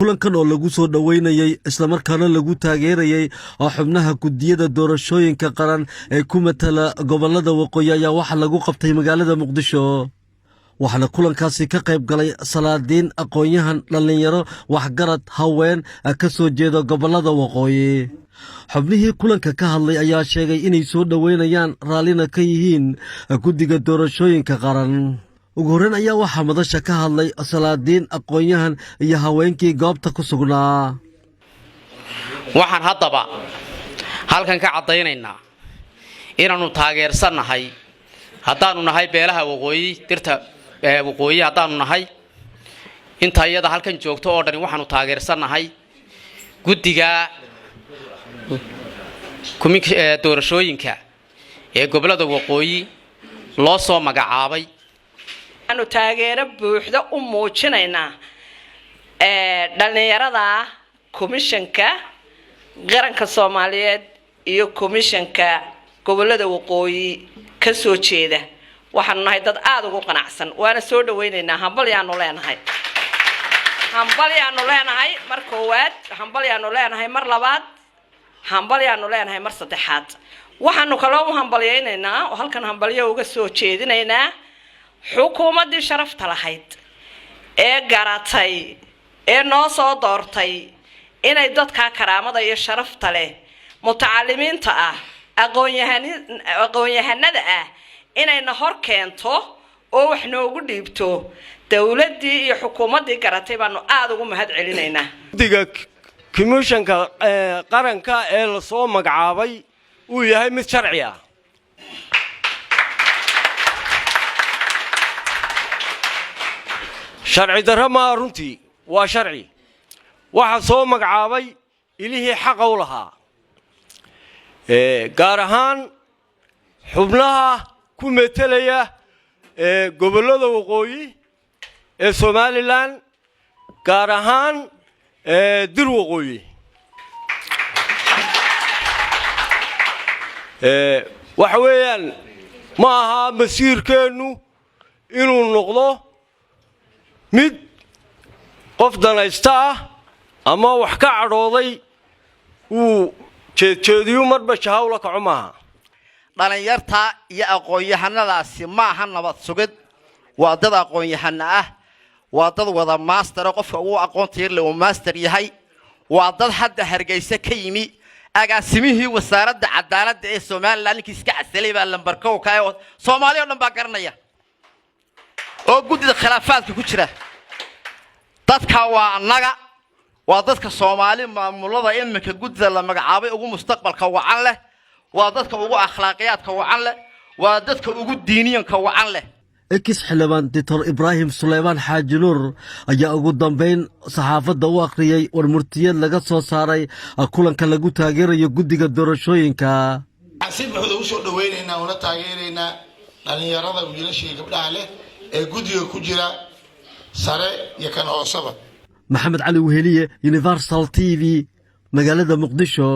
kulankan oo lagu soo dhaweynayay isla markaana lagu taageerayay xubnaha gudiyada doorashooyinka qaran ee ku matala gobolada waqooyi ayaa waxa lagu qabtay magaalada Muqdisho waxaana kulankaasi ka qayb galay salaadiin aqoonyahan dhalinyaro waxgarad haween ka soo jeeda gobolada waqooyi xubnihii kulanka ka hadlay ayaa sheegay inay soo dhaweynayaan raalina ka yihiin gudiga doorashooyinka qaran ugu horreyn ayaa waxaa madasha ka hadlay salaadiin aqoonyahan iyo haweenkii goobta ku sugnaa waxaan haddaba halkan ka cadaynaynaa inaanu taageersanahay haddaanu nahay beelaha waqooyi dirta waqooyi haddaanu nahay inta iyada halkan joogto oo dhan waxaanu taageersanahay gudiga doorashooyinka ee gobolada waqooyi loo soo magacaabay أنا تاجر بوحدة موجينينا دلنيارada كوميشنكا غيرانka Soomaaliyeed iyo كوميشنكا gobolada waqooyi ka soo jeeda waxaan nahay dad aad ugu qanacsan waana soo dhaweynaynaa hambalyaanu leenahay mar koowaad hambalyaanu leenahay mar labaad hambalyaanu leenahay mar saddexaad waxaanu kaloo u hambalyeeynaa oo halkan hambalyo uga soo jeedinaynaa xukuumadii sharafta lahayd ee garatay ee noo soo doortay inay dadka karaamada iyo sharafta leh mutacalimiinta ah aqoonyahanada ah inayna hor keento oo wax noogu dhiibto dawladii iyo xukuumadii garatay baanu aad ugu mahad celinaynaa diga commissionka qaranka ee la soo magacaabay uu yahay mid sharci ah sharci darro ma runtii waa sharci waxa soo magacaabay ilaahay xaq u lahaa gaar ahaan xubnaha ku metelaya gobolada waqooyi ee Somaliland gaar ahaan dir waqooyi waxa weeyaan ma aha masiirkeenu inuu noqdo mid qof danaysta ah ama wax ka cadhooday uu jeediyo marba shahawla ka cumaha dhalinyarta iyo aqoonyahanadaasi ma aha nabad sugid waa dad aqoonyahana ah waa dad wada master qofka uu aqoonta yar leh master yahay waa dad hadda Hargeysa ka yimi agaasimihii wasaaradda cadaaladda ee Soomaaliland ninkii iska casalay baa lambarka oo ka Soomaaliya oo dhan baa garanaya oo gudida khilaafaadka ku jira dadka waa annaga waa dadka Soomaali maamulada imika gudida la magacaabay ugu mustaqbalka wacan leh waa dadka ugu akhlaaqiyadka wacan leh waa dadka ugu diiniyanka wacan leh ekis xildhibaan Dr. Ibrahim Suleyman Xaaji Nuur ayaa ugu dambeyn saxaafadda u akhriyay warmurtiyad laga soo saaray kulanka lagu taageerayo gudiga doorashooyinka xasiib wuxuu u soo dhaweynaynaa una taageeraynaa dhalinyarada wiilasha gabdhaha leh ee gudiga ku jira sare iyo kan hoosaba maxamed cali weheliye Universal TV magaalada Muqdisho